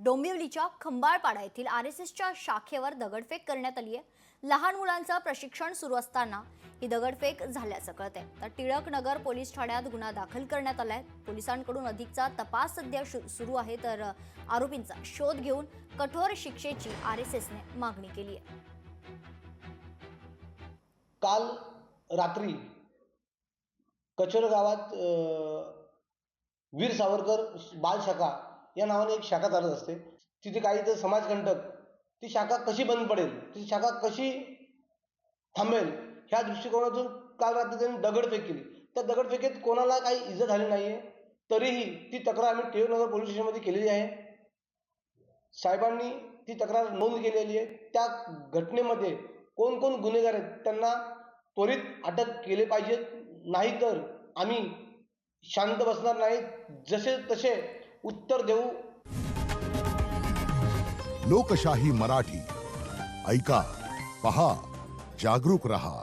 डोंबिवलीच्या खंबाळपाडा येथील आरएसएसच्या शाखेवर दगडफेक करण्यात आली आहे। लहान मुलांचं प्रशिक्षण सुरू असताना ही दगडफेक झाल्याचं कळतंय। तर टिळक नगर पोलीस ठाण्यात गुन्हा दाखल करण्यात आलाय। पोलिसांकडून अधिकचा तपास सध्या सुरू आहे। तर आरोपींचा शोध घेऊन कठोर शिक्षेची आरएसएसने मागणी केली आहे। काल रात्री कचोर गावात वीर सावरकर बाल शाखा या नावाने एक शाखा चालत असते। तिथे काही तर समाजकंटक ती शाखा कशी बंद पडेल, ती शाखा कशी थांबेल ह्या दृष्टिकोनातून काल रात्री त्यांनी दगडफेक केली। त्या दगडफेकीत कोणाला काही इजा झाली नाहीये, तरीही ती तक्रार आम्ही टिळकनगर पोलीस स्टेशनमध्ये केलेली आहे। साहेबांनी ती तक्रार नोंद केलेली आहे। त्या घटनेमध्ये कोण कोण गुन्हेगार आहेत त्यांना त्वरित अटक केले पाहिजे, नाहीतर आम्ही शांत बसणार नाही, जसे तसे उत्तर देऊ। लोकशाही मराठी ऐका, पहा, जागरूक रहा।